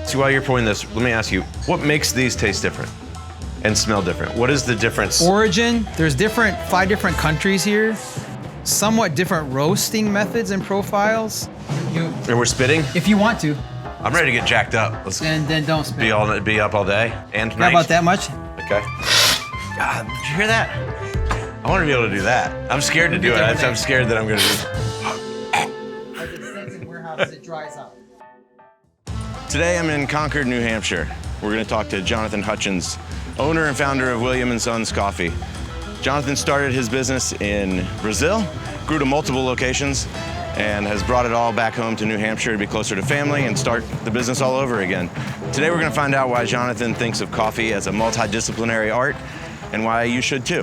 So while you're pouring this, let me ask you, what makes these taste different and smell different? What is the difference? Origin, there's 5 different countries here. Somewhat different roasting methods and profiles. And we're spitting? If you want to. I'm ready to get jacked up. Let's And then don't spit. be up all day and tonight. How about that much? Okay. God, did you hear that? I want to be able to do that. I'm scared to do it. I'm scared that I'm going to do. Today I'm in Concord, New Hampshire. We're going to talk to Jonathan Hutchins, owner and founder of William & Sons Coffee. Jonathan started his business in Brazil, grew to multiple locations, and has brought it all back home to New Hampshire to be closer to family and start the business all over again. Today we're going to find out why Jonathan thinks of coffee as a multidisciplinary art and why you should too.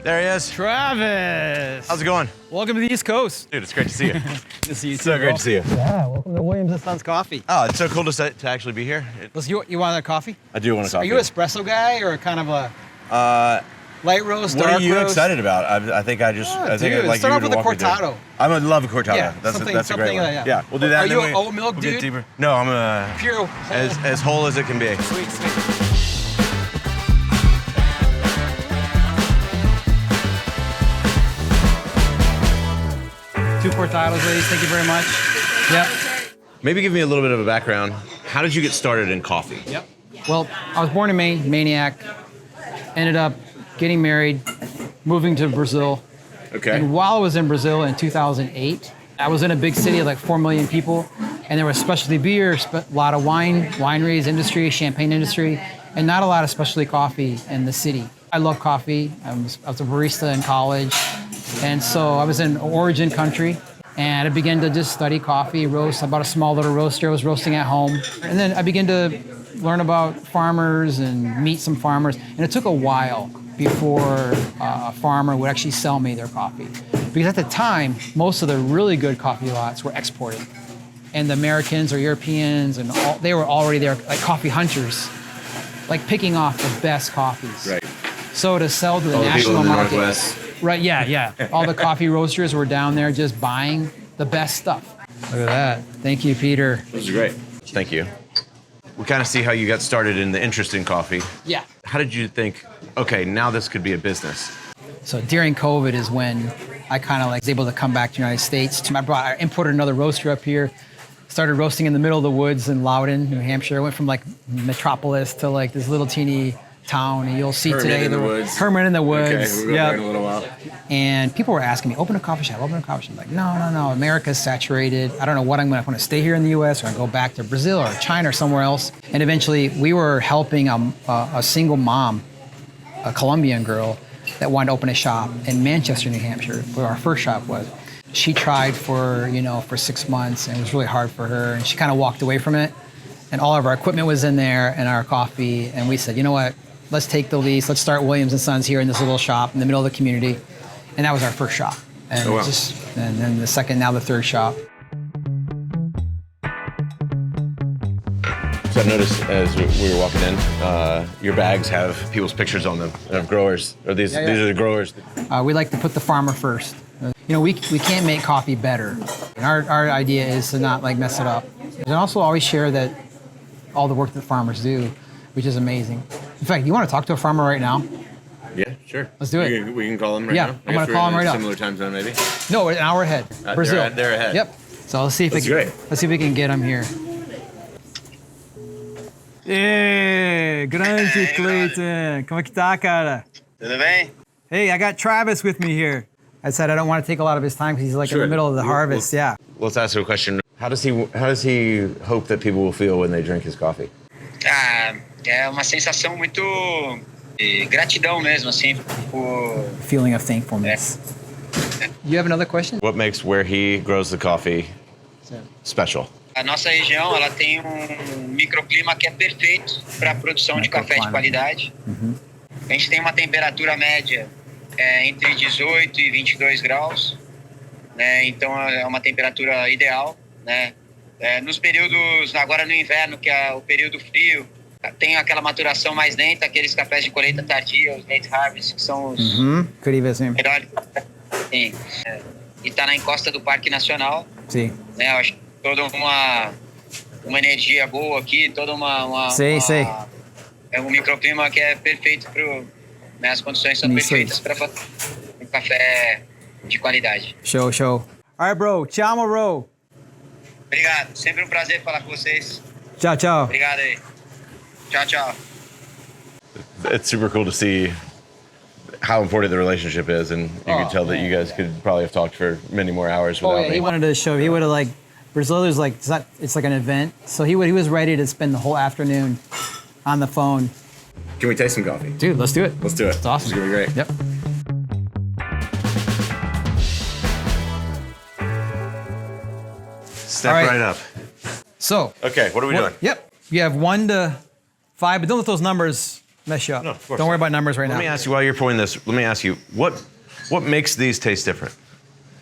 There he is. Travis. How's it going? Welcome to the East Coast. Dude, it's great to see you. Good to see you too. So great to see you. Yeah, welcome to Williams & Sons Coffee. Oh, it's so cool to actually be here. You want a coffee? I do want a coffee. Are you an espresso guy or kind of a light roast, dark roast? What are you excited about? I think I think I'd like start you off to with a walk me through. cortado. I would love a cortado. Yeah, that's a great one. Like, yeah, we'll do that. Are you an oat milk dude? Get deeper. No, I'm a Pure as whole as it can be. Sweet. Two cortados, ladies. Thank you very much. Yep. Maybe give me a little bit of a background. How did you get started in coffee? Yep. Well, I was born in Maine, maniac. Ended up getting married, moving to Brazil. Okay. And while I was in Brazil in 2008, I was in a big city of like 4 million people, and there was specialty beer, a lot of wineries industry, champagne industry, and not a lot of specialty coffee in the city. I love coffee. I was a barista in college, and so I was in origin country, and I began to just study coffee, roast. I bought a small little roaster. I was roasting at home, and then I began to learn about farmers and meet some farmers, and it took a while before a farmer would actually sell me their coffee. Because at the time, most of the really good coffee lots were exported. And the Americans or Europeans, they were already there, like coffee hunters, like picking off the best coffees. Right. So to sell to the national market. Right, yeah. All the coffee roasters were down there just buying the best stuff. Look at that. Thank you, Peter. This is great. Thank you. We kind of see how you got started in the interest in coffee. Yeah. How did you think, okay, now this could be a business? So during COVID is when I kind of was able to come back to the United States. I imported another roaster up here, started roasting in the middle of the woods in Loudon, New Hampshire. I went from like metropolis to like this little teeny town, and you'll see today the Hermit in the Woods. Okay, we'll go there in a little while. And people were asking me, open a coffee shop. I'm like, no. America's saturated. I don't know what I'm going to stay here in the U.S. or I go back to Brazil or China or somewhere else. And eventually, we were helping a single mom, a Colombian girl, that wanted to open a shop in Manchester, New Hampshire, where our first shop was. She tried for 6 months, and it was really hard for her, and she kind of walked away from it. And all of our equipment was in there and our coffee, and we said, you know what? Let's take the lease. Let's start Williams & Sons here in this little shop in the middle of the community. And that was our first shop. And oh, wow. And then the second, now the third shop. So I noticed as we were walking in, your bags have people's pictures on them of growers. These are the growers. We like to put the farmer first. We can't make coffee better. And our idea is to not mess it up. And also always share that all the work that farmers do, which is amazing. In fact, you want to talk to a farmer right now? Yeah, sure. Let's do it. We can call them right now? Yeah, I'm going to call them right now. Similar time zone, maybe? No, we're an hour ahead. Brazil. They're ahead. Yep. So let's see if we can get them here. Hey, grande Clayton. Como é que tá, cara? Tudo bem? Hey, I got Travis with me here. I said I don't want to take a lot of his time because he's in the middle of the harvest. Yeah. Let's ask you a question. How does he hope that people will feel when they drink his coffee? É uma sensação muito de gratidão mesmo, assim, por... Feeling of thankfulness. You have another question? What makes where he grows the coffee special? A nossa região, ela tem microclima que é perfeito para a produção de café de qualidade. Uhum. A gente tem uma temperatura média entre 18 e 22 graus, né? Então é uma temperatura ideal, né? Nos períodos, agora no inverno, que é o período frio, tem aquela maturação mais lenta, aqueles cafés de colheita tardia, os late harvest, que são os melhores. Sim. E está na encosta do Parque Nacional. Sim. Né? Eu acho toda uma energia boa aqui, toda Sei. é um microclima que é perfeito né, as condições são perfeitas para fazer um café de qualidade. Show. All right, bro. Te amo, bro. Obrigado, sempre um prazer falar com vocês. Tchau. Obrigado aí. Tchau. It's super cool to see how important the relationship is, and you could tell that you guys could probably have talked for many more hours without me. He wanted to show. He would have like Brazil. There's like it's like an event, so he was ready to spend the whole afternoon on the phone. Can we taste some coffee? Dude, let's do it. Let's do it. It's awesome. It's gonna be great. Yep. Step All right. right up. So. Okay, what are we doing? Yep. You have 1 to 5, but don't let those numbers mess you up. No, of course Don't worry not. about numbers right now. Let me ask you, while you're pouring this, let me ask you, what makes these taste different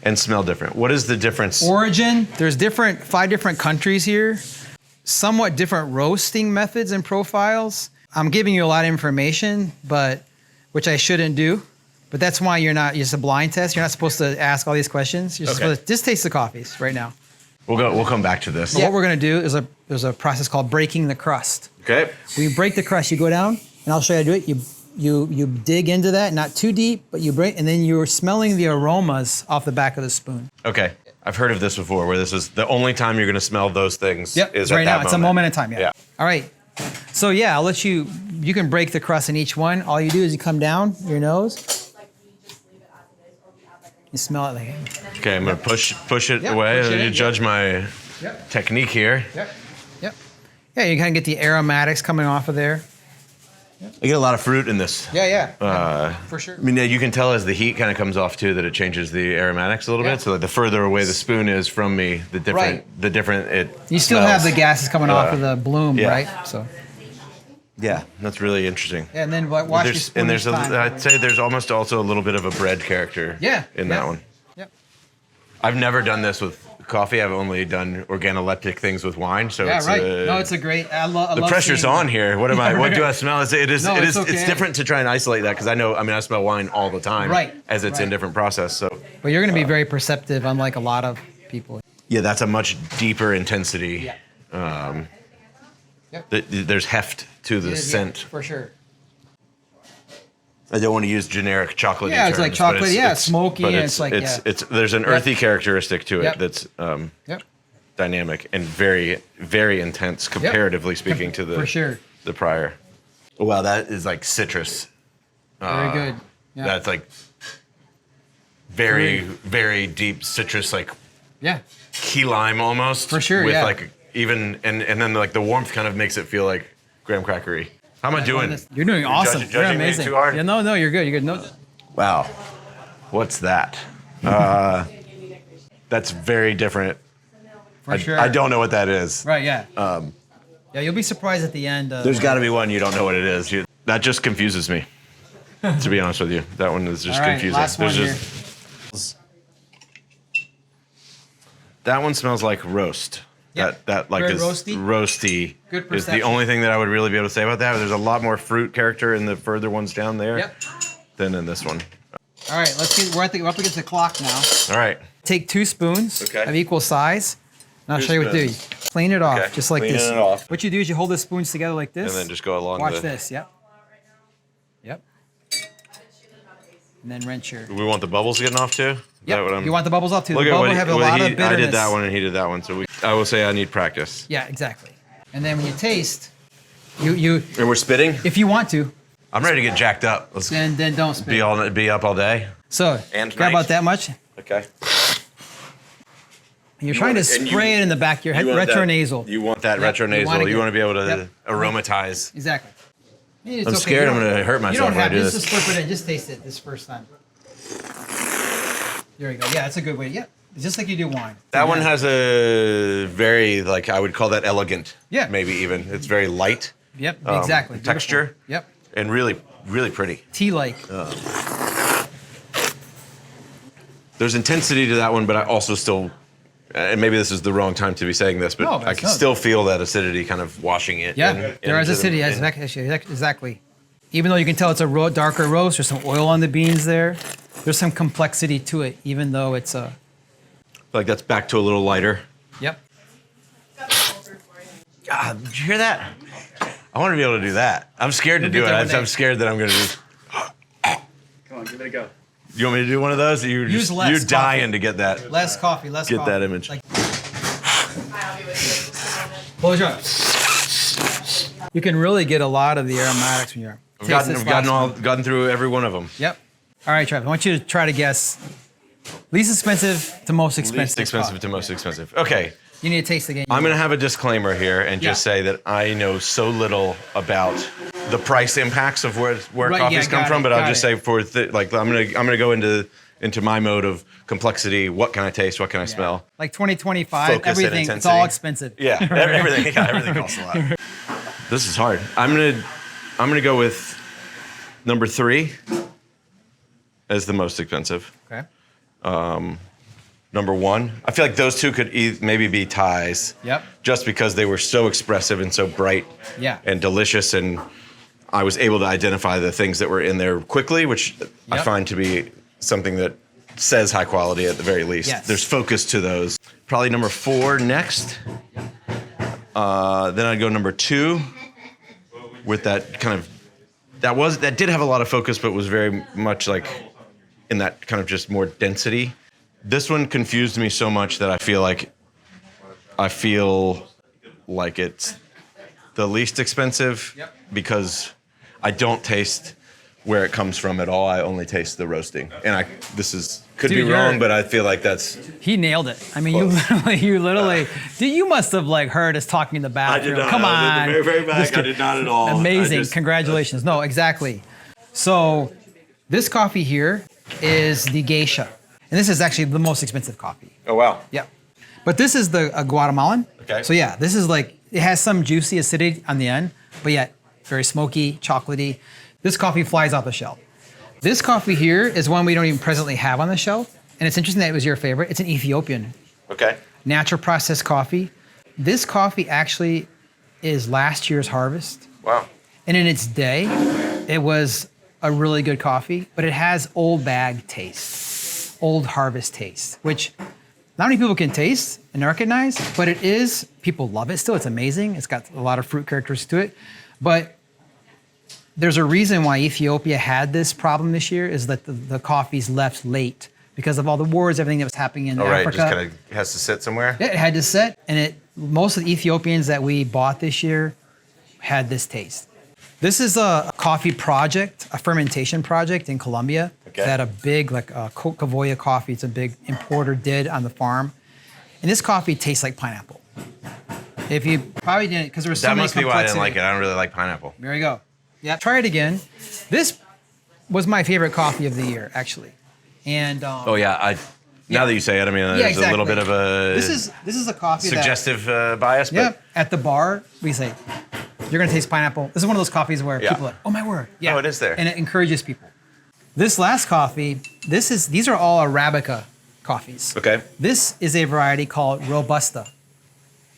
and smell different? What is the difference? Origin. There's 5 different countries here. Somewhat different roasting methods and profiles. I'm giving you a lot of information, which I shouldn't do. But that's why it's a blind test. You're not supposed to ask all these questions. You're supposed to just taste the coffees right now. We'll come back to this. So what we're gonna do is there's a process called breaking the crust. Okay. When you break the crust, you go down, and I'll show you how to do it. You dig into that, not too deep, but you break, and then you're smelling the aromas off the back of the spoon. Okay. I've heard of this before, where this is the only time you're going to smell those things. Yep. Is right at now. that It's a moment in time. Yeah. All right. So yeah, I'll let you. You can break the crust in each one. All you do is you come down your nose. You smell it like. Okay, I'm going to push it Yep, away. push it You in, judge my technique here. Yep. Yeah, you kind of get the aromatics coming off of there. I get a lot of fruit in this. Yeah. For sure. I mean, yeah, you can tell as the heat kind of comes off too that it changes the aromatics a little bit. So like the further away the spoon is from me, the different it. You still smells. have the gases coming off of the bloom, yeah. right? So. Yeah, that's really interesting. Yeah, and then wash your spoon. I'd say there's almost also a little bit of a bread character. In that one. Yep. I've never done this with coffee. I've only done organoleptic things with wine. So it's it's a great. I love. The pressure's on here. What am I? What do I smell? It is. It's okay. It's different to try and isolate that because I know. I mean, I smell wine all the time. Right. As it's in different process. So. But you're going to be very perceptive, unlike a lot of people. Yeah, that's a much deeper intensity. Yeah. There's heft to the scent. For sure. I don't want to use generic chocolatey Yeah, it's terms, like chocolate. but It's smoky. but And it's like there's an earthy characteristic to it that's Yep. dynamic and very, very intense comparatively speaking to the For sure. the prior. Wow, that is like citrus. Very good. Yeah. That's like very, very deep citrus, like Yeah. key lime almost. For sure, With yeah. like even and then like the warmth kind of makes it feel like graham crackery. How am I doing? You're doing awesome. Judging You're me amazing. too hard? Yeah, no, you're good. You're good. No. Wow. What's that? That's very different. For sure. I don't know what that is. Right. Yeah. Yeah, you'll be surprised at the end. There's got to be one you don't know what it is. That just confuses me. To be honest with you, that one is just All right, confusing. last one here. That one smells like roast. Yep. That like Very is roasty. Good is the perception. only thing that I would really be able to say about that. There's a lot more fruit character in the further ones down there Yep. than in this one. All right, we're up against the clock now. All right. Take 2 spoons Okay. of equal size, and I'll 2 show you what to do. spoons. Clean it off, Okay, just like cleaning this. it off. What you do is you hold the spoons together like this. And then just go along Watch the- this, yep. Yep. And then rinse your. We want the bubbles getting off too? Is that what Yep. I'm- You want the bubbles off too. Look The at bubble what have a lot of bitterness. I did that one and he did that one. So I will say I need practice. Yeah, exactly. And then when you taste, you And we're spitting? if you want to, I'm ready to get jacked up. Let's then don't spit. be up all day. So And grab night. about that much. Okay. And you're trying to spray it in the back of your head, retronasal. You want that Yep, retronasal. You want to be able to Yep. aromatize. Exactly. It's I'm okay. scared You I'm don't- gonna hurt myself You don't when I have do just this. to slip it in. Just taste it this first time. There you go. Yeah, that's a good way. Yeah, just like you do wine. That one Yeah. has a very, like, I would call that elegant. Yeah. Maybe even. It's very light. Yep, exactly. Beautiful. Texture. Yep. And really, really pretty. Tea-like. There's intensity to that one, but I also still, and maybe this is the wrong time to be saying this, but No, I that's can not. still feel that acidity kind of washing it. Yeah, there is acidity. Exactly. Even though you can tell it's a darker roast, there's some oil on the beans there. There's some complexity to it, even though it's a. Like that's back to a little lighter. Yep. God, did you hear that? I want to be able to do that. I'm scared to do it. I'm scared that I'm going to do. Come on, give it a go. You want me to do one of those? You're dying to get that. Less coffee, less Get coffee. that image. Like, close your eyes. You can really get a lot of the aromatics when you're. I've gotten through every one of them. Yep. All right, Trev. I want you to try to guess least expensive to most expensive. Least expensive to most expensive. Okay. You need to taste the game. I'm going to have a disclaimer here and just say that I know so little about the price impacts of where coffees come from, but I'll just say I'm going to go into my mode of complexity. What can I taste? What can I smell? Like 2025, Focus and everything, it's intensity. all expensive. Yeah, everything costs a lot. This is hard. I'm gonna go with number 3 as the most expensive. Okay. Number 1, I feel like those two could maybe be ties. Yep. Just because they were so expressive and so bright. Yeah. And delicious, and I was able to identify the things that were in there quickly, which I find to be something that says high quality at the very least. Yes. There's focus to those. Probably number 4 next. Then I'd go number 2 with that kind of that did have a lot of focus, but was very much like in that kind of just more density. This one confused me so much that I feel like it's the least expensive because I don't taste where it comes from at all. I only taste the roasting, and could be wrong, but I feel like that's. He nailed it. I mean, you literally. You must have heard us talking in the bathroom. I did not. Come on. I was at the very, very back. I did not at all. Amazing. Congratulations. No, exactly. So, this coffee here is the geisha, and this is actually the most expensive coffee. Oh wow. Yeah, but this is the Guatemalan. Okay. So yeah, this is it has some juicy acidity on the end, but yet very smoky, chocolatey. This coffee flies off the shelf. This coffee here is one we don't even presently have on the shelf. And it's interesting that it was your favorite. It's an Ethiopian. Okay. Natural processed coffee. This coffee actually is last year's harvest. Wow. And in its day, it was a really good coffee, but it has old bag taste, old harvest taste, which not many people can taste and recognize, but people love it still. It's amazing. It's got a lot of fruit characteristics to it. But there's a reason why Ethiopia had this problem this year is that the coffee's left late because of all the wars, everything that was happening in Africa. Right, it just kind of has to sit somewhere? Yeah, it had to sit, and most of the Ethiopians that we bought this year had this taste. This is a coffee project, a fermentation project in Colombia that a big, Cote Cavoya coffee, it's a big importer, did on the farm. And this coffee tastes like pineapple. If you probably didn't, because there was so many complexity. That must be why I didn't like it. I don't really like pineapple. There you go. Yeah, try it again. This was my favorite coffee of the year, actually. And now that you say it, I mean, there's a little bit of a this is a coffee suggestive bias. But at the bar we say you're gonna taste pineapple. This is one of those coffees where people are like, oh my word, yeah. Oh, it is there, and it encourages people. This last coffee, these are all Arabica coffees. Okay. This is a variety called Robusta.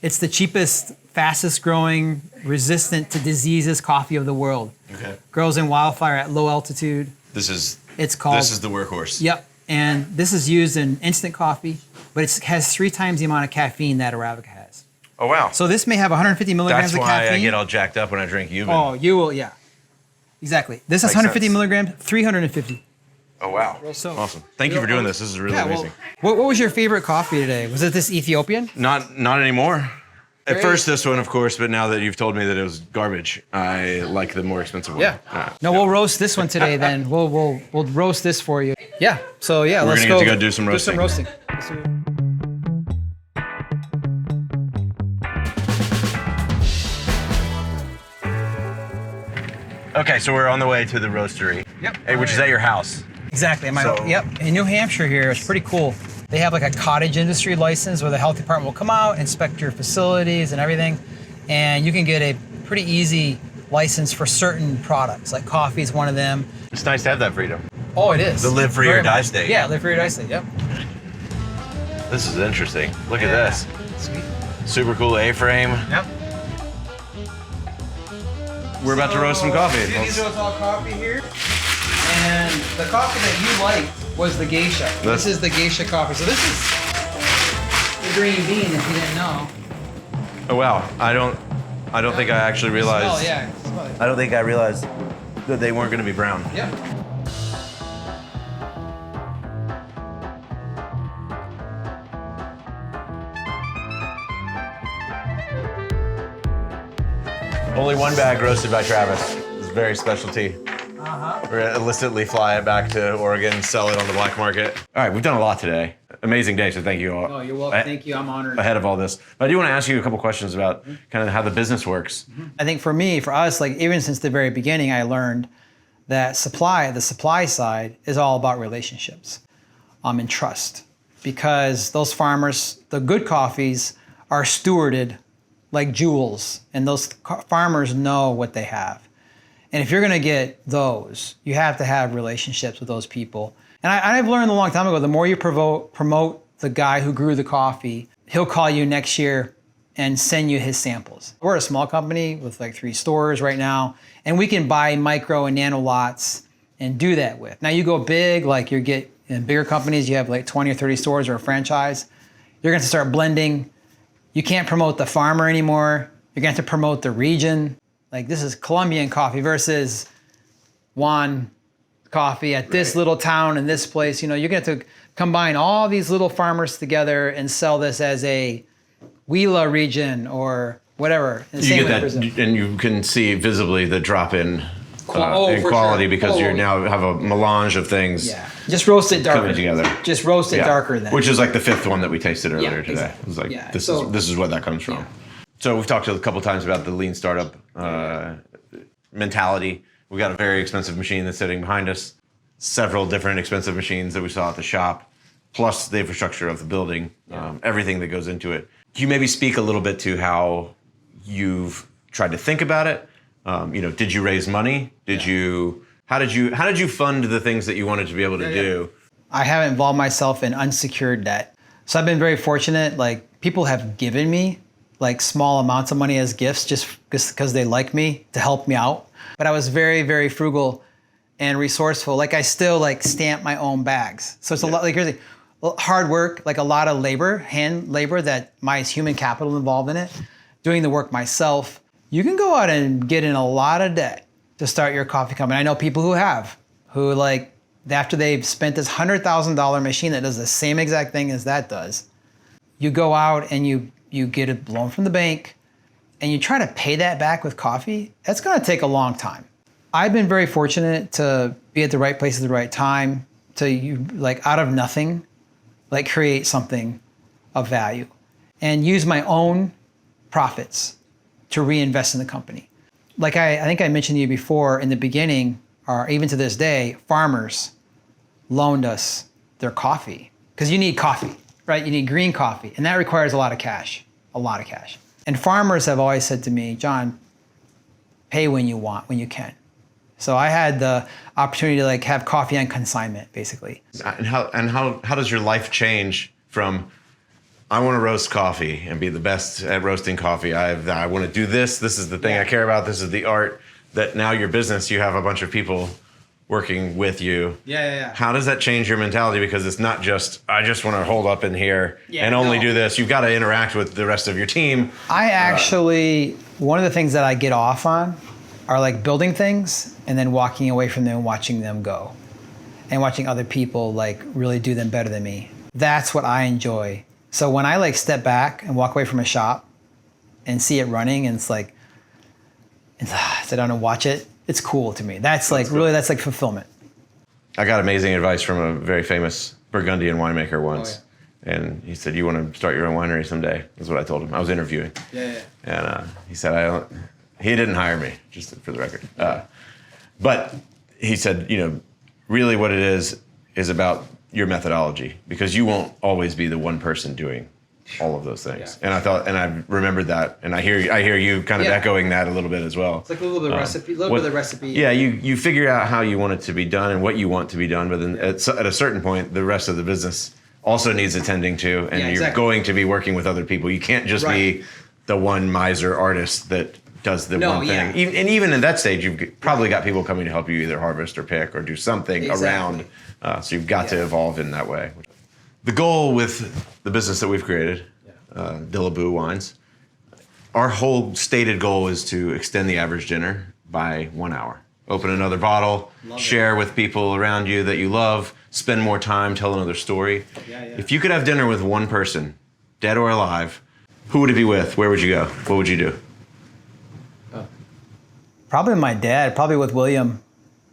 It's the cheapest, fastest growing, resistant to diseases coffee of the world. Okay. Grows in wildfire at low altitude. This is the workhorse. Yep. And this is used in instant coffee, but it has 3 times the amount of caffeine that Arabica has. Oh, wow. So this may have 150 milligrams of caffeine. That's why I get all jacked up when I drink Yuban. Oh, you will, yeah. Exactly. This has 150 milligrams, 350. Oh, wow. So, awesome. Thank you for doing this. This is really amazing. What was your favorite coffee today? Was it this Ethiopian? Not anymore. At first this one, of course, but now that you've told me that it was garbage, I like the more expensive one. Yeah. We'll roast this one today then. We'll roast this for you. Yeah. So yeah, let's go. We're gonna get to go do some roasting. Okay, so we're on the way to the roastery. Yep. Which is at your house. Exactly. In New Hampshire here, it's pretty cool. They have a cottage industry license where the health department will come out, inspect your facilities and everything. And you can get a pretty easy license for certain products, like coffee is one of them. It's nice to have that freedom. Oh, it is. The live free or die state. Yeah, live free or die state, yep. This is interesting. Look at this. Sweet. Super cool A-frame. Yep. We're about to roast some coffee. These are all coffee here. And the coffee that you liked was the geisha. This is the geisha coffee. So this is the green bean, if you didn't know. Oh wow, I don't think I actually realized. Smell it. I don't think I realized that they weren't going to be brown. Yep. Only one bag roasted by Travis. It's very specialty. We're gonna illicitly fly it back to Oregon, sell it on the black market. All right, we've done a lot today. Amazing day, so thank you all. Oh, you're welcome. Thank you. I'm honored. Ahead of all this. But I do want to ask you a couple questions about kind of how the business works. I think for me, for us, like even since the very beginning, I learned that the supply side is all about relationships and trust. Because those farmers, the good coffees are stewarded like jewels, and those farmers know what they have. And if you're gonna get those, you have to have relationships with those people. And I've learned a long time ago, the more you promote the guy who grew the coffee, he'll call you next year and send you his samples. We're a small company with like 3 stores right now, and we can buy micro and nano lots and do that with. Now you go big, like you get in bigger companies, you have like 20 or 30 stores or a franchise, you're gonna have to start blending. You can't promote the farmer anymore. You're gonna have to promote the region. Like this is Colombian coffee versus Juan coffee at this little town in this place. You know, you're gonna have to combine all these little farmers together and sell this as a Huila region or whatever. And You get that, and you can see visibly the drop in quality because you now have a melange of things. Yeah, just roast it darker. Coming together. Just roast it darker then. Which is like the 5th one that we tasted earlier today. Exactly. It was like, Yeah, this is what that comes from. Yeah. So we've talked a couple times about the lean startup mentality. We got a very expensive machine that's sitting behind us, several different expensive machines that we saw at the shop, plus the infrastructure of the building, everything that goes into it. Can you maybe speak a little bit to how you've tried to think about it? Did you raise money? How did you fund the things that you wanted to be able to do? I haven't involved myself in unsecured debt. So I've been very fortunate. Like people have given me like small amounts of money as gifts just because they like me to help me out. But I was very, very frugal and resourceful. Like I still like stamp my own bags. So it's a lot like crazy. Hard work, like a lot of labor, hand labor that my human capital involved in it, doing the work myself. You can go out and get in a lot of debt to start your coffee company. I know people who like, after they've spent this $100,000 machine that does the same exact thing as that does, you go out and you get a loan from the bank and you try to pay that back with coffee. That's gonna take a long time. I've been very fortunate to be at the right place at the right time to like out of nothing, like create something of value and use my own profits to reinvest in the company. Like I think I mentioned to you before in the beginning, or even to this day, farmers loaned us their coffee because you need coffee, right? You need green coffee, and that requires a lot of cash. And farmers have always said to me, John, pay when you want, when you can. So I had the opportunity to like have coffee on consignment, basically. And how does your life change from I want to roast coffee and be the best at roasting coffee. I want to do this. This is the thing I care about. This is the art. That now your business, you have a bunch of people working with you. Yeah. How does that change your mentality? Because it's not just, I just want to hold up in here and only do this. You've got to interact with the rest of your team. I actually, one of the things that I get off on are like building things and then walking away from them and watching them go. And watching other people like really do them better than me. That's what I enjoy. So when I like step back and walk away from a shop and see it running and it's like, sit down and watch it, it's cool to me. That's like cool. Really, that's like fulfillment. I got amazing advice from a very famous Burgundian winemaker once. And he said, you want to start your own winery someday? That's what I told him. I was interviewing. And he said, he didn't hire me, just for the record. But he said, really what it is about your methodology, because you won't always be the one person doing all of those things. And I remembered that, and I hear you kind of echoing that a little bit as well. It's like a little bit of recipe, of the recipe. Yeah, you figure out how you want it to be done and what you want to be done, but then at a certain point, the rest of the business also needs attending to, and you're going to be working with other people. You can't just be the one miser artist that does the one thing. And even in that stage, you've probably got people coming to help you either harvest or pick or do something around. So you've got to evolve in that way. The goal with the business that we've created, Dillaboo Wines, Our whole stated goal is to extend the average dinner by 1 hour. Open another bottle, share with people around you that you love, spend more time, tell another story. If you could have dinner with one person, dead or alive, who would it be with? Where would you go? What would you do? Probably my dad, probably with William,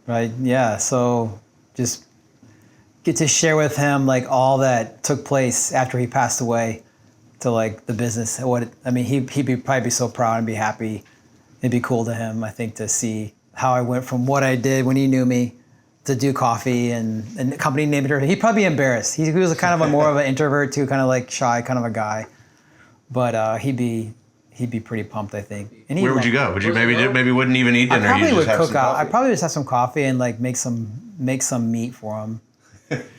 right? Yeah, so just get to share with him like all that took place after he passed away to like the business. He'd probably be so proud and be happy. It'd be cool to him, I think, to see how I went from what I did when he knew me to do coffee and the company named it. He'd probably be embarrassed. He was kind of more of an introvert too, kind of like shy kind of a guy. But he'd be pretty pumped, I think. And where would you go? Would you maybe wouldn't even eat dinner? I probably would just cook out. Coffee? I'd probably just have some coffee and like make some meat for him.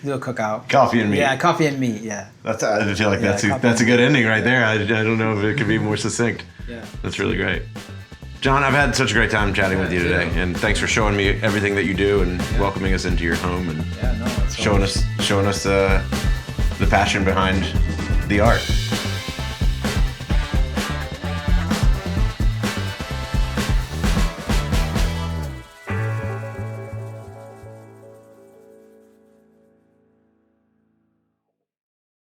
Do a cookout. Coffee and meat. Yeah, coffee and meat. Yeah. I feel like that's a good ending right there. I don't know if it could be more succinct. Yeah. That's really great. John, I've had such a great time chatting with you today, and thanks for showing me everything that you do and welcoming us into your home and showing us the passion behind the art.